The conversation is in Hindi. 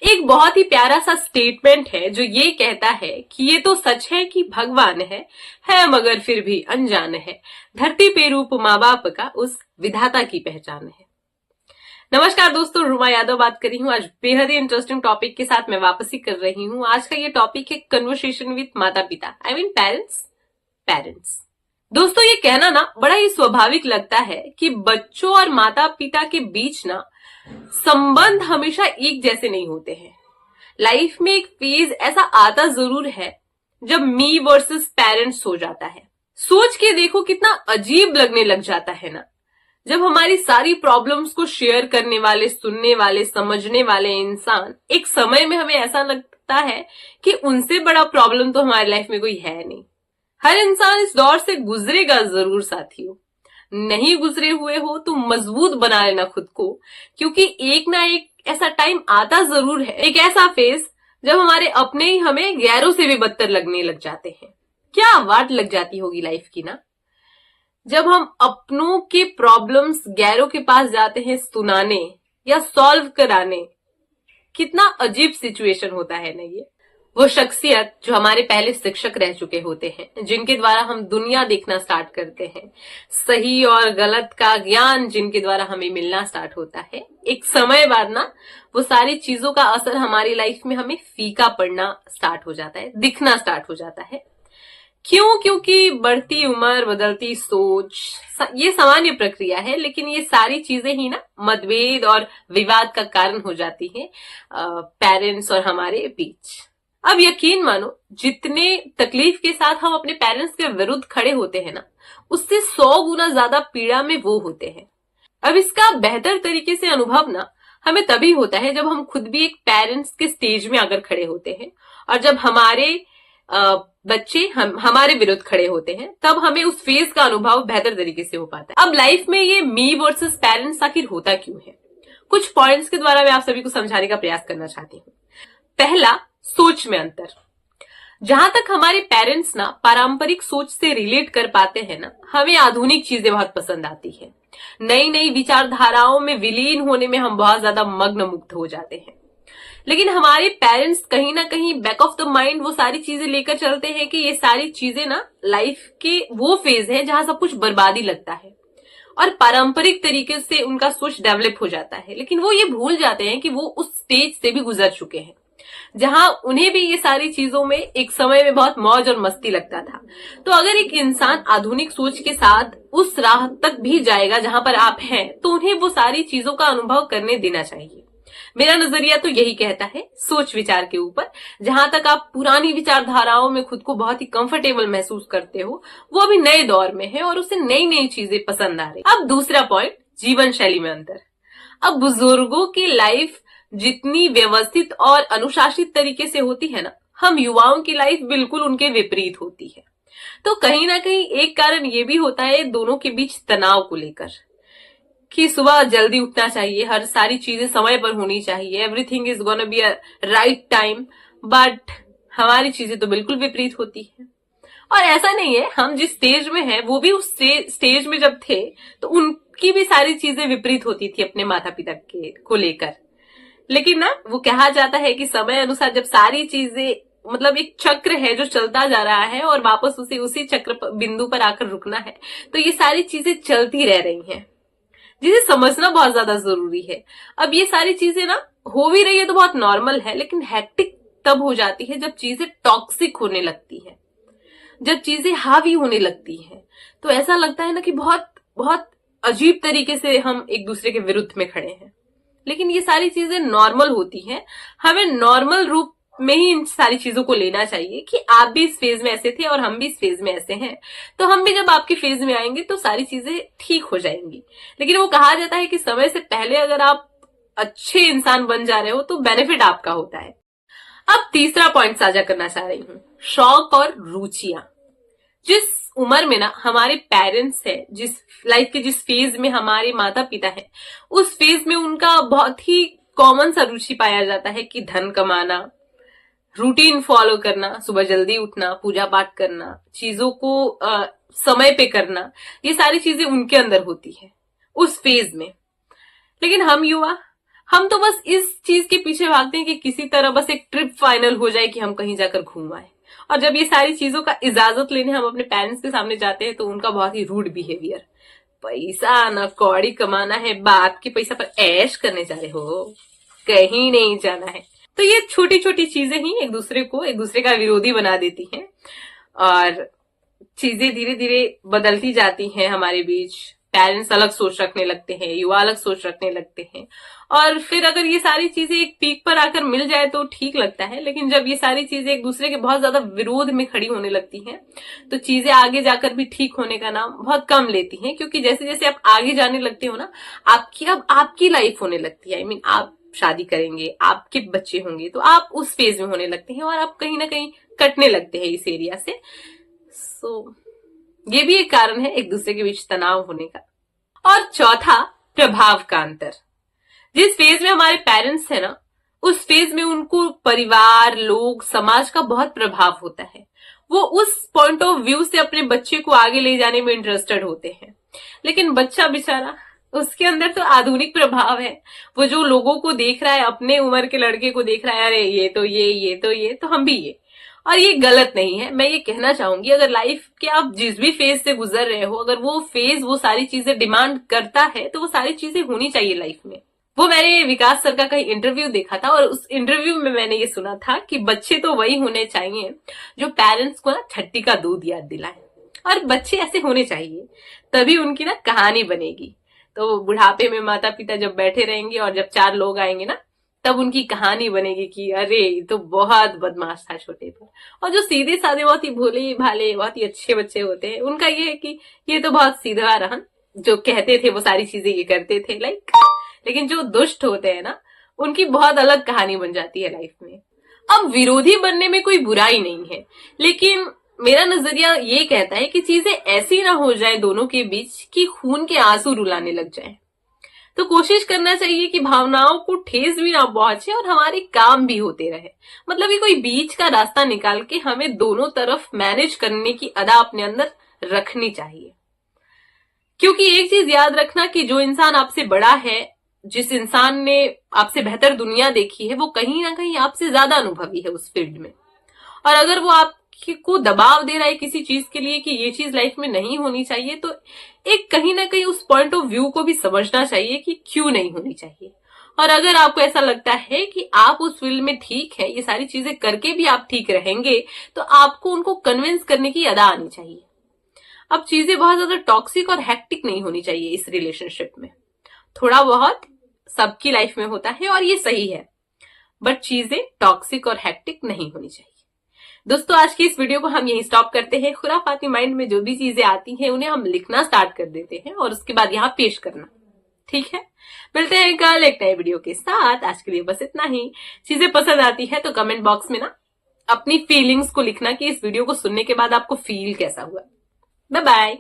एक बहुत ही प्यारा सा स्टेटमेंट है जो ये कहता है कि ये तो सच है कि भगवान है मगर फिर भी अनजान है, धरती पे रूप माँ बाप का उस विधाता की पहचान है। नमस्कार दोस्तों, रुमा यादव बात कर रही हूँ। आज बेहद ही इंटरेस्टिंग टॉपिक के साथ मैं वापसी कर रही हूँ। आज का ये टॉपिक है कन्वर्सेशन विद माता पिता, आई मीन पेरेंट्स। दोस्तों, ये कहना ना बड़ा ही स्वाभाविक लगता है कि बच्चों और माता पिता के बीच ना संबंध हमेशा एक जैसे नहीं होते हैं। लाइफ में एक फेज ऐसा आता जरूर है जब मी वर्सेस पेरेंट्स हो जाता है। सोच के देखो कितना अजीब लगने लग जाता है ना, जब हमारी सारी प्रॉब्लम्स को शेयर करने वाले, सुनने वाले, समझने वाले इंसान एक समय में हमें ऐसा लगता है कि उनसे बड़ा प्रॉब्लम तो हमारी लाइफ में कोई है नहीं। हर इंसान इस दौर से गुजरेगा जरूर साथियों। नहीं गुजरे हुए हो तो मजबूत बना लेना खुद को, क्योंकि एक ना एक ऐसा टाइम आता जरूर है, एक ऐसा फेज जब हमारे अपने ही हमें गैरों से भी बदतर लगने लग जाते हैं। क्या वाट लग जाती होगी लाइफ की ना, जब हम अपनों के प्रॉब्लम्स गैरों के पास जाते हैं सुनाने या सॉल्व कराने। कितना अजीब सिचुएशन होता है ना ये। वो शख्सियत जो हमारे पहले शिक्षक रह चुके होते हैं, जिनके द्वारा हम दुनिया देखना स्टार्ट करते हैं, सही और गलत का ज्ञान जिनके द्वारा हमें मिलना स्टार्ट होता है, एक समय बाद ना वो सारी चीजों का असर हमारी लाइफ में हमें फीका पड़ना स्टार्ट हो जाता है, दिखना स्टार्ट हो जाता है। क्यों? क्योंकि बढ़ती उम्र, बदलती सोच, ये सामान्य प्रक्रिया है, लेकिन ये सारी चीजें ही ना मतभेद और विवाद का कारण हो जाती है पेरेंट्स और हमारे बीच। अब यकीन मानो, जितने तकलीफ के साथ हम अपने पेरेंट्स के विरुद्ध खड़े होते हैं ना, उससे 100 गुना ज्यादा पीड़ा में वो होते हैं। अब इसका बेहतर तरीके से अनुभव ना हमें तभी होता है जब हम खुद भी एक पेरेंट्स के स्टेज में आकर खड़े होते हैं, और जब हमारे बच्चे हमारे विरुद्ध खड़े होते हैं, तब हमें उस फेज का अनुभव बेहतर तरीके से हो पाता है। अब लाइफ में ये मी वर्सेस पेरेंट्स आखिर होता क्यों है, कुछ पॉइंट्स के द्वारा मैं आप सभी को समझाने का प्रयास करना चाहती हूँ। पहला, सोच में अंतर। जहां तक हमारे पेरेंट्स ना पारंपरिक सोच से रिलेट कर पाते हैं ना, हमें आधुनिक चीजें बहुत पसंद आती है। नई नई विचारधाराओं में विलीन होने में हम बहुत ज्यादा मग्न मुग्ध हो जाते हैं। लेकिन हमारे पेरेंट्स कहीं ना कहीं बैक ऑफ द माइंड वो सारी चीजें लेकर चलते हैं कि ये सारी चीजें ना लाइफ के वो फेज है जहां सब कुछ बर्बादी लगता है, और पारंपरिक तरीके से उनका सोच डेवलप हो जाता है। लेकिन वो ये भूल जाते हैं कि वो उस स्टेज से भी गुजर चुके हैं जहां उन्हें भी ये सारी चीजों में एक समय में बहुत मौज और मस्ती लगता था। तो अगर एक इंसान आधुनिक सोच के साथ उस राह तक भी जाएगा जहां पर आप हैं, तो उन्हें वो सारी चीजों का अनुभव करने देना चाहिए। मेरा नजरिया तो यही कहता है सोच विचार के ऊपर। जहां तक आप पुरानी विचारधाराओं में खुद को बहुत ही कंफर्टेबल महसूस करते हो, वो अभी नए दौर में है और उसे नई नई चीजें पसंद आ रही। अब दूसरा पॉइंट, जीवन शैली में अंतर। अब बुजुर्गों की लाइफ जितनी व्यवस्थित और अनुशासित तरीके से होती है ना, हम युवाओं की लाइफ बिल्कुल उनके विपरीत होती है। तो कहीं ना कहीं एक कारण ये भी होता है दोनों के बीच तनाव को लेकर, कि सुबह जल्दी उठना चाहिए, हर सारी चीजें समय पर होनी चाहिए, everything is gonna be a right time. But हमारी चीजें तो बिल्कुल विपरीत होती है। और ऐसा नहीं है, हम जिस स्टेज में हैं वो भी उस स्टेज में जब थे तो उनकी भी सारी चीजें विपरीत होती थी अपने माता पिता के को लेकर। लेकिन ना वो कहा जाता है कि समय अनुसार जब सारी चीजें, मतलब एक चक्र है जो चलता जा रहा है और वापस उसी चक्र बिंदु पर आकर रुकना है, तो ये सारी चीजें चलती रह रही हैं, जिसे समझना बहुत ज्यादा जरूरी है। अब ये सारी चीजें ना हो भी रही है तो बहुत नॉर्मल है, लेकिन हैक्टिक तब हो जाती है जब चीजें टॉक्सिक होने लगती है, जब चीजें हावी होने लगती हैं। तो ऐसा लगता है ना कि बहुत बहुत अजीब तरीके से हम एक दूसरे के विरुद्ध में खड़े हैं। लेकिन ये सारी चीजें नॉर्मल होती हैं, हमें नॉर्मल रूप में ही इन सारी चीजों को लेना चाहिए कि आप भी इस फेज में ऐसे थे और हम भी इस फेज में ऐसे हैं, तो हम भी जब आपके फेज में आएंगे तो सारी चीजें ठीक हो जाएंगी। लेकिन वो कहा जाता है कि समय से पहले अगर आप अच्छे इंसान बन जा रहे हो तो बेनिफिट आपका होता है। अब तीसरा पॉइंट साझा करना चाह रही हूँ, शौक और रुचियां। जिस उम्र में ना हमारे पेरेंट्स है, जिस लाइफ के जिस फेज में हमारे माता पिता है, उस फेज में उनका बहुत ही कॉमन सा रुचि पाया जाता है कि धन कमाना, रूटीन फॉलो करना, सुबह जल्दी उठना, पूजा पाठ करना, चीजों को समय पे करना, ये सारी चीजें उनके अंदर होती है उस फेज में। लेकिन हम युवा, हम तो बस इस चीज के पीछे भागते हैं कि किसी तरह बस एक ट्रिप फाइनल हो जाए कि हम कहीं जाकर घूम आए। और जब ये सारी चीजों का इजाजत लेने हम अपने पेरेंट्स के सामने जाते हैं तो उनका बहुत ही रूड बिहेवियर, पैसा ना कौड़ी कमाना है, बाप के पैसा पर ऐश करने जा रहे हो, कहीं नहीं जाना है। तो ये छोटी छोटी चीजें ही एक दूसरे का विरोधी बना देती हैं और चीजें धीरे धीरे बदलती जाती हैं हमारे बीच। पेरेंट्स अलग सोच रखने लगते हैं, युवा अलग सोच रखने लगते हैं, और फिर अगर ये सारी चीजें एक पीक पर आकर मिल जाए तो ठीक लगता है, लेकिन जब ये सारी चीजें एक दूसरे के बहुत ज्यादा विरोध में खड़ी होने लगती हैं तो चीजें आगे जाकर भी ठीक होने का नाम बहुत कम लेती हैं। क्योंकि जैसे जैसे आप आगे जाने लगते हो ना, अब आपकी लाइफ होने लगती है। आप शादी करेंगे, आपके बच्चे होंगे, तो आप उस फेज में होने लगते हैं और आप कहीं ना कहीं कटने लगते हैं इस एरिया से। सो ये भी एक कारण है एक दूसरे के बीच तनाव होने का। और चौथा, प्रभाव का अंतर। जिस फेज में हमारे पेरेंट्स है ना, उस फेज में उनको परिवार, लोग, समाज का बहुत प्रभाव होता है। वो उस पॉइंट ऑफ व्यू से अपने बच्चे को आगे ले जाने में इंटरेस्टेड होते हैं। लेकिन बच्चा बेचारा, उसके अंदर तो आधुनिक प्रभाव है। वो जो लोगों को देख रहा है, अपने उम्र के लड़के को देख रहा है, अरे ये तो ये तो हम भी ये। और ये गलत नहीं है। मैं ये कहना चाहूंगी, अगर लाइफ के आप जिस भी फेज से गुजर रहे हो, अगर वो फेज वो सारी चीजें डिमांड करता है तो वो सारी चीजें होनी चाहिए लाइफ में। वो मैंने विकास सर का कहीं इंटरव्यू देखा था और उस इंटरव्यू में मैंने ये सुना था कि बच्चे तो वही होने चाहिए जो पेरेंट्स को ना छट्टी का दूध याद दिलाए। और बच्चे ऐसे होने चाहिए, तभी उनकी ना कहानी बनेगी। तो बुढ़ापे में माता पिता जब बैठे रहेंगे और जब 4 लोग आएंगे ना, तब उनकी कहानी बनेगी कि अरे ये तो बहुत बदमाश था छोटे पर। और जो सीधे साधे, बहुत ही भोले भाले, बहुत ही अच्छे बच्चे होते हैं, उनका ये है कि ये तो बहुत सीधा रहन, जो कहते थे वो सारी चीजें ये करते थे लाइक। लेकिन जो दुष्ट होते हैं ना, उनकी बहुत अलग कहानी बन जाती है लाइफ में। अब विरोधी बनने में कोई बुराई नहीं है, लेकिन मेरा नजरिया ये कहता है कि चीजें ऐसी ना हो जाए दोनों के बीच कि खून के आंसू रुलाने लग जाए। तो कोशिश करना चाहिए कि भावनाओं को ठेस भी ना पहुंचे और हमारे काम भी होते रहे। मतलब ये कोई बीच का रास्ता निकाल के हमें दोनों तरफ मैनेज करने की अदा अपने अंदर रखनी चाहिए। क्योंकि एक चीज याद रखना कि जो इंसान आपसे बड़ा है, जिस इंसान ने आपसे बेहतर दुनिया देखी है, वो कहीं ना कहीं आपसे ज्यादा अनुभवी है उस फील्ड में। और अगर वो आपको दबाव दे रहा है किसी चीज के लिए कि ये चीज लाइफ में नहीं होनी चाहिए, तो एक कहीं ना कहीं उस पॉइंट ऑफ व्यू को भी समझना चाहिए कि क्यों नहीं होनी चाहिए। और अगर आपको ऐसा लगता है कि आप उस फील्ड में ठीक है, ये सारी चीजें करके भी आप ठीक रहेंगे, तो आपको उनको कन्विंस करने की अदा आनी चाहिए। अब चीजें बहुत ज्यादा टॉक्सिक और हेक्टिक नहीं होनी चाहिए इस रिलेशनशिप में। थोड़ा बहुत सबकी लाइफ में होता है और ये सही है, बट चीजें टॉक्सिक और हेक्टिक नहीं होनी चाहिए। दोस्तों, आज की इस वीडियो को हम यहीं स्टॉप करते हैं। खुराफाती माइंड में जो भी चीजें आती हैं उन्हें हम लिखना स्टार्ट कर देते हैं और उसके बाद यहाँ पेश करना, ठीक है। मिलते हैं कल एक नए वीडियो के साथ। आज के लिए बस इतना ही। चीजें पसंद आती है तो कमेंट बॉक्स में ना अपनी फीलिंग्स को लिखना कि इस वीडियो को सुनने के बाद आपको फील कैसा हुआ। Bye bye.